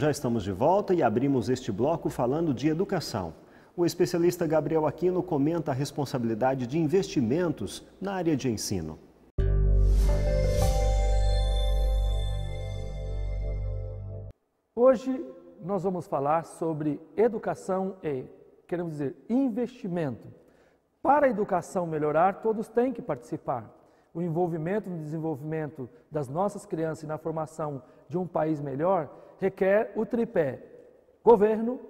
Já estamos de volta e abrimos este bloco falando de educação. O especialista Gabriel Aquino comenta a responsabilidade de investimentos na área de ensino. Hoje nós vamos falar sobre educação e, queremos dizer, investimento. Para a educação melhorar, todos têm que participar. O envolvimento no desenvolvimento das nossas crianças e na formação de um país melhor requer o tripé: governo,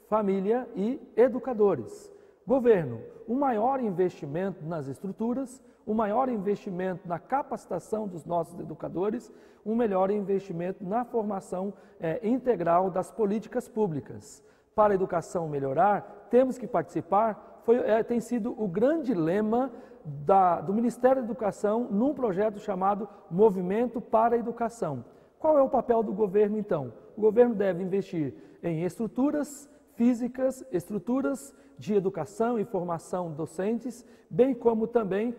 família e educadores. Governo, um maior investimento nas estruturas, um maior investimento na capacitação dos nossos educadores, um melhor investimento na formação integral das políticas públicas. Para a educação melhorar, temos que participar, tem sido o grande lema do Ministério da Educação num projeto chamado Movimento para a Educação. Qual é o papel do governo, então? O governo deve investir em estruturas físicas, estruturas de educação e formação docentes, bem como também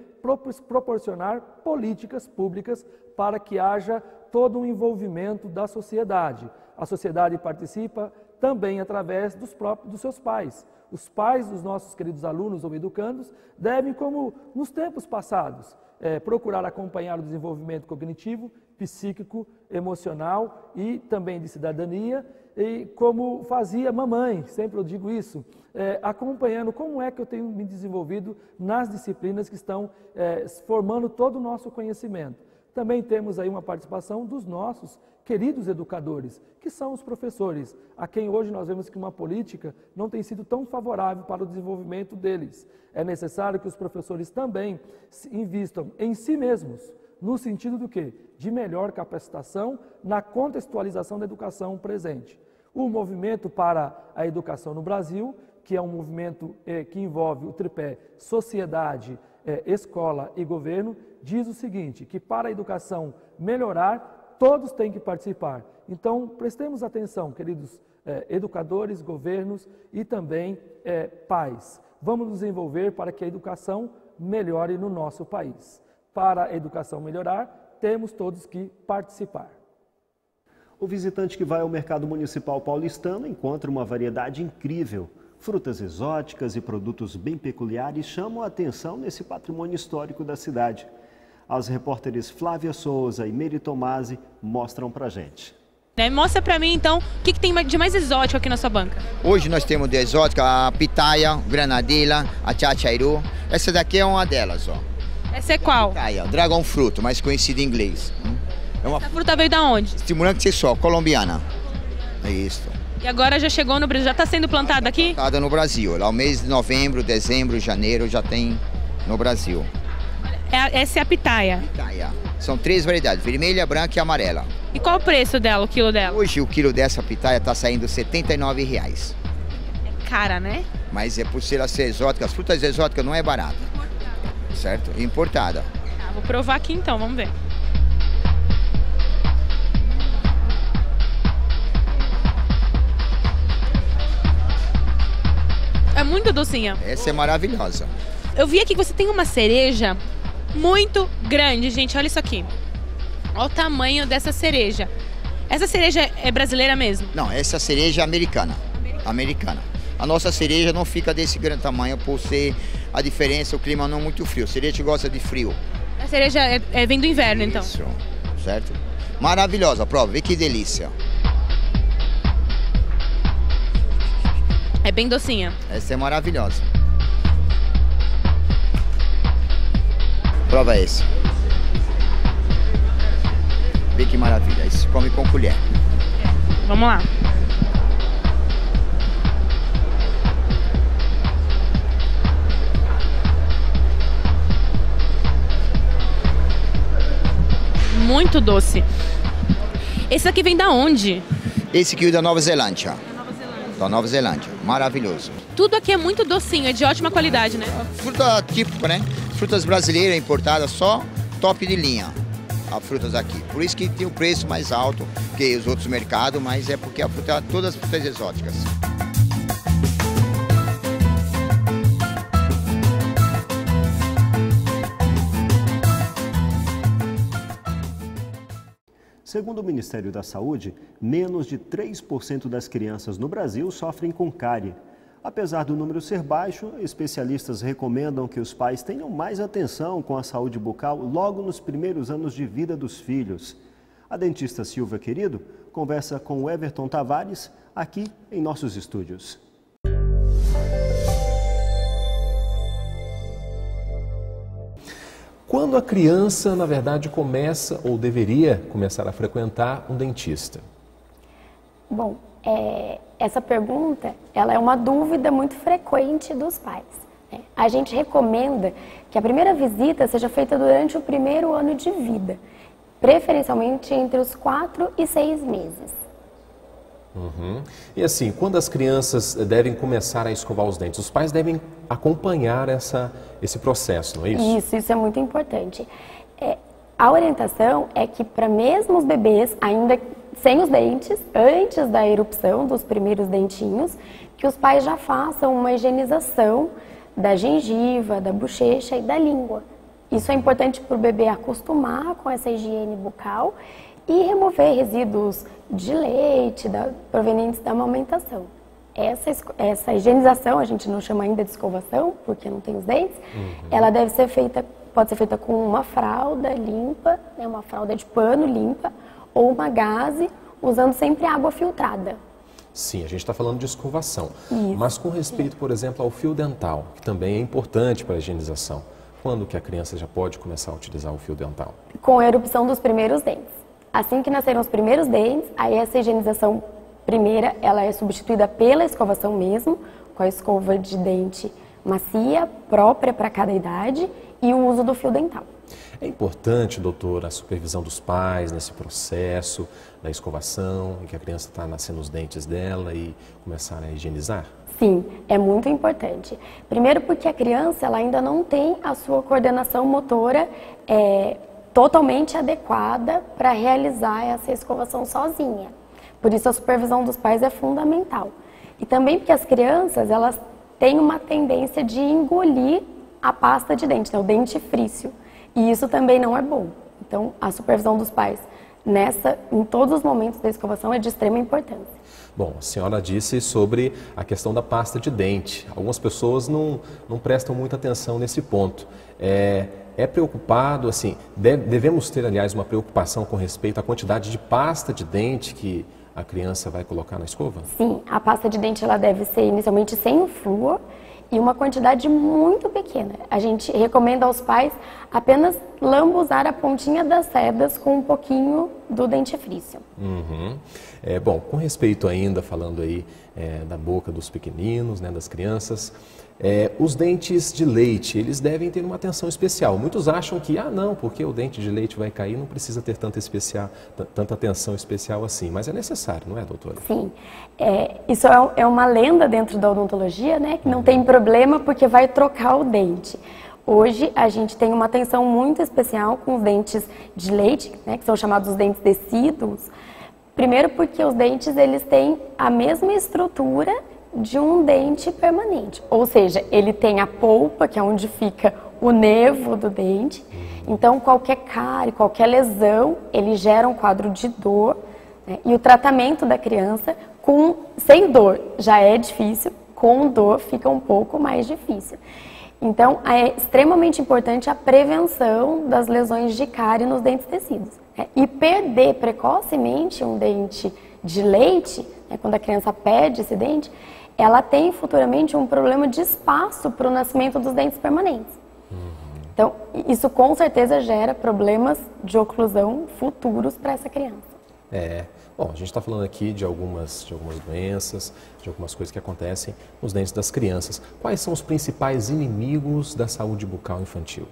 proporcionar políticas públicas para que haja todo um envolvimento da sociedade. A sociedade participa também através dos seus pais. Os pais dos nossos queridos alunos ou educandos devem, como nos tempos passados, procurar acompanhar o desenvolvimento cognitivo, psíquico, emocional e também de cidadania, e como fazia mamãe, sempre eu digo isso, acompanhando como é que eu tenho me desenvolvido nas disciplinas que estão formando todo o nosso conhecimento. Também temos aí uma participação dos nossos queridos educadores, que são os professores, a quem hoje nós vemos que uma política não tem sido tão favorável para o desenvolvimento deles. É necessário que os professores também invistam em si mesmos, no sentido do quê? De melhor capacitação na contextualização da educação presente. O movimento para a educação no Brasil, que é um movimento que envolve o tripé sociedade, escola e governo, diz o seguinte, que para a educação melhorar, todos têm que participar. Então, prestemos atenção, queridos educadores, governos e também pais. Vamos nos envolver para que a educação melhore no nosso país. Para a educação melhorar, temos todos que participar. O visitante que vai ao mercado municipal paulistano encontra uma variedade incrível. Frutas exóticas e produtos bem peculiares chamam a atenção nesse patrimônio histórico da cidade. As repórteres Flávia Souza e Mary Tomasi mostram pra gente. Mostra pra mim então o que tem de mais exótico aqui na sua banca. Hoje nós temos de exótica a pitaia, granadila, a chachairu. Essa daqui é uma delas, ó. Essa é qual? Pitaia, dragon fruto, mais conhecida em inglês. Essa fruta veio da onde? Estimulante sexual, colombiana. É isso. E agora já chegou no Brasil, já está sendo plantada aqui? Plantada no Brasil. Lá o mês de novembro, dezembro, janeiro já tem no Brasil. Essa é a pitaia? Pitaia. São 3 variedades, vermelha, branca e amarela. E qual o preço dela, o quilo dela? Hoje o quilo dessa pitaia está saindo R$ 79,00. É cara, né? Mas é por ser exótica, as frutas exóticas não é barata. Importada. Certo? Importada. Tá, vou provar aqui então, vamos ver. É muito docinha. Essa é maravilhosa. Eu vi aqui que você tem uma cereja muito grande, gente. Olha isso aqui. Olha o tamanho dessa cereja. Essa cereja é brasileira mesmo? Não, essa cereja é americana. Americana. A nossa cereja não fica desse grande tamanho por ser a diferença, o clima não é muito frio. A cereja gosta de frio. A cereja vem do inverno, então? Isso, certo? Maravilhosa, prova. Vê que delícia. É bem docinha. Essa é maravilhosa. Prova esse. Vê que maravilha. Isso come com colher. Vamos lá. Muito doce. Esse aqui vem da onde? Esse aqui é da Nova Zelândia. Da Nova Zelândia. Maravilhoso. Tudo aqui é muito docinho, é de ótima qualidade, né? Fruta típica, né? Frutas brasileiras importadas, só top de linha. As frutas aqui. Por isso que tem o preço mais alto que os outros mercados, mas é porque a fruta, todas as frutas exóticas. Segundo o Ministério da Saúde, menos de 3% das crianças no Brasil sofrem com cárie. Apesar do número ser baixo, especialistas recomendam que os pais tenham mais atenção com a saúde bucal logo nos primeiros anos de vida dos filhos. A dentista Silvia Querido conversa com o Everton Tavares aqui em nossos estúdios. Quando a criança, na verdade, começa ou deveria começar a frequentar um dentista? Bom, essa pergunta ela é uma dúvida muito frequente dos pais. A gente recomenda que a primeira visita seja feita durante o primeiro ano de vida, preferencialmente entre os 4 e 6 meses. E assim, quando as crianças devem começar a escovar os dentes, os pais devem acompanhar esse processo, não é isso? Isso é muito importante. A orientação é que para mesmo os bebês, ainda sem os dentes, antes da erupção dos primeiros dentinhos, que os pais já façam uma higienização da gengiva, da bochecha e da língua. Isso é importante para o bebê acostumar com essa higiene bucal e remover resíduos de leite provenientes da amamentação. Essa higienização, a gente não chama ainda de escovação, porque não tem os dentes, ela pode ser feita com uma fralda limpa, uma fralda de pano limpa, ou uma gaze, usando sempre água filtrada. Sim, a gente está falando de escovação. Mas com respeito, por exemplo, ao fio dental, que também é importante para a higienização, quando que a criança já pode começar a utilizar o fio dental? Com a erupção dos primeiros dentes. Assim que nasceram os primeiros dentes, aí essa higienização primeira, ela é substituída pela escovação mesmo, com a escova de dente macia, própria para cada idade, e o uso do fio dental. É importante, doutor, a supervisão dos pais nesse processo da escovação, em que a criança está nascendo os dentes dela e começar a higienizar? Sim, é muito importante. Primeiro porque a criança ela ainda não tem a sua coordenação motora totalmente adequada para realizar essa escovação sozinha. Por isso a supervisão dos pais é fundamental. E também porque as crianças elas têm uma tendência de engolir a pasta de dente, o dentifrício. E isso também não é bom. Então a supervisão dos pais em todos os momentos da escovação é de extrema importância. Bom, a senhora disse sobre a questão da pasta de dente. Algumas pessoas não prestam muita atenção nesse ponto. É preocupado, assim, devemos ter, aliás, uma preocupação com respeito à quantidade de pasta de dente que a criança vai colocar na escova? Sim, a pasta de dente ela deve ser inicialmente sem o flúor e uma quantidade muito pequena. A gente recomenda aos pais apenas lambuzar a pontinha das cerdas com um pouquinho do dentifrício. Bom, com respeito ainda, falando aí da boca dos pequeninos, das crianças, os dentes de leite, eles devem ter uma atenção especial. Muitos acham que, não, porque o dente de leite vai cair, não precisa ter tanta atenção especial assim. Mas é necessário, não é, doutora? Sim. Isso é uma lenda dentro da odontologia, que não tem problema porque vai trocar o dente. Hoje, a gente tem uma atenção muito especial com os dentes de leite, que são chamados dentes decíduos. Primeiro porque os dentes, eles têm a mesma estrutura de um dente permanente. Ou seja, ele tem a polpa, que é onde fica o nervo do dente. Então, qualquer cárie, qualquer lesão, ele gera um quadro de dor. E o tratamento da criança, sem dor, já é difícil. Com dor, fica um pouco mais difícil. Então, é extremamente importante a prevenção das lesões de cárie nos dentes tecidos. E perder precocemente um dente de leite, quando a criança perde esse dente, ela tem futuramente um problema de espaço para o nascimento dos dentes permanentes. Então, isso com certeza gera problemas de oclusão futuros para essa criança. Bom, a gente está falando aqui de algumas doenças, de algumas coisas que acontecem nos dentes das crianças. Quais são os principais inimigos da saúde bucal infantil?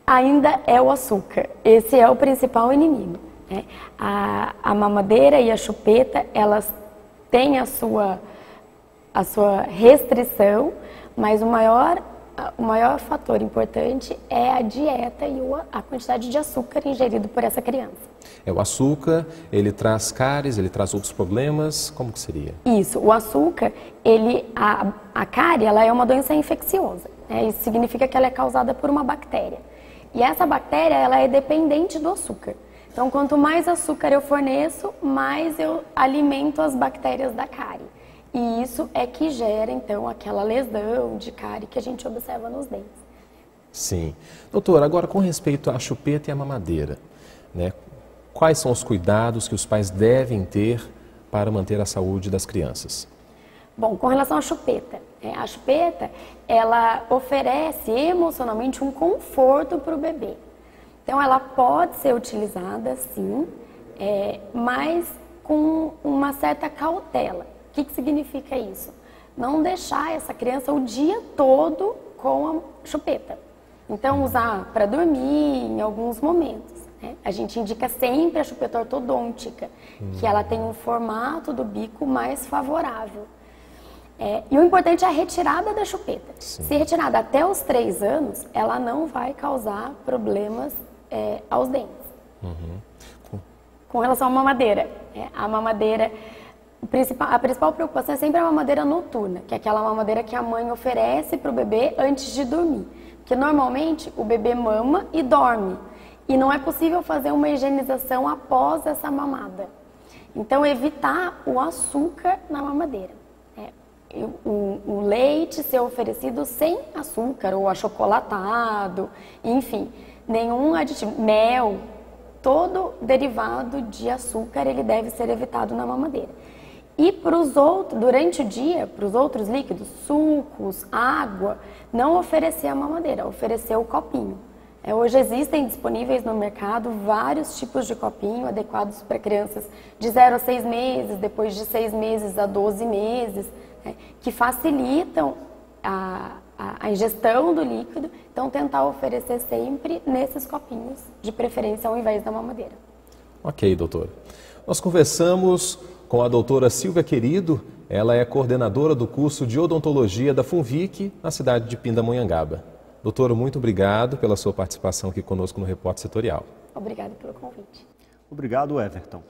Ainda é o açúcar. Esse é o principal inimigo. A mamadeira e a chupeta, elas têm a sua restrição, mas o maior fator importante é a dieta e a quantidade de açúcar ingerido por essa criança. O açúcar, ele traz cáries, ele traz outros problemas, como que seria? Isso, o açúcar, a cárie, ela é uma doença infecciosa, isso significa que ela é causada por uma bactéria. E essa bactéria, ela é dependente do açúcar. Então, quanto mais açúcar eu forneço, mais eu alimento as bactérias da cárie. E isso é que gera, então, aquela lesão de cárie que a gente observa nos dentes. Sim. Doutora, agora com respeito à chupeta e à mamadeira, né? Quais são os cuidados que os pais devem ter para manter a saúde das crianças? Bom, com relação à chupeta, a chupeta, ela oferece emocionalmente um conforto para o bebê. Então, ela pode ser utilizada, sim, mas com uma certa cautela. O que significa isso? Não deixar essa criança o dia todo com a chupeta. Então, usar para dormir em alguns momentos. A gente indica sempre a chupeta ortodôntica, que ela tem um formato do bico mais favorável. E o importante é a retirada da chupeta. Sim. Se retirada até os 3 anos, ela não vai causar problemas aos dentes. Com relação à mamadeira, a mamadeira, a principal preocupação é sempre a mamadeira noturna, que é aquela mamadeira que a mãe oferece para o bebê antes de dormir. Porque normalmente o bebê mama e dorme. E não é possível fazer uma higienização após essa mamada. Então, evitar o açúcar na mamadeira. O leite ser oferecido sem açúcar, ou achocolatado, enfim, nenhum aditivo. Mel, todo derivado de açúcar, ele deve ser evitado na mamadeira. E durante o dia, para os outros líquidos, sucos, água, não oferecer a mamadeira, oferecer o copinho. Hoje existem disponíveis no mercado vários tipos de copinho adequados para crianças de 0 a 6 meses, depois de 6 meses a 12 meses, que facilitam a ingestão do líquido. Então, tentar oferecer sempre nesses copinhos, de preferência ao invés da mamadeira. Ok, doutora. Nós conversamos com a doutora Silvia Querido, ela é coordenadora do curso de odontologia da FUNVIC, na cidade de Pindamonhangaba. Doutora, muito obrigado pela sua participação aqui conosco no Repórter Setorial. Obrigada pelo convite. Obrigado, Everton.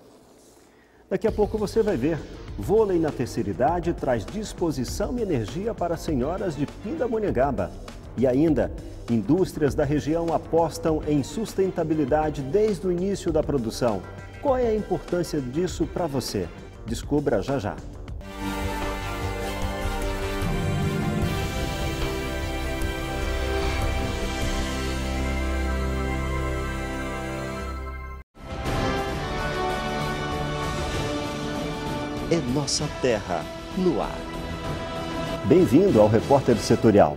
Daqui a pouco você vai ver. Vôlei na terceira idade traz disposição e energia para senhoras de Pindamonhangaba. E ainda, indústrias da região apostam em sustentabilidade desde o início da produção. Qual é a importância disso para você? Descubra já já. É nossa terra no ar. Bem-vindo ao Repórter Setorial.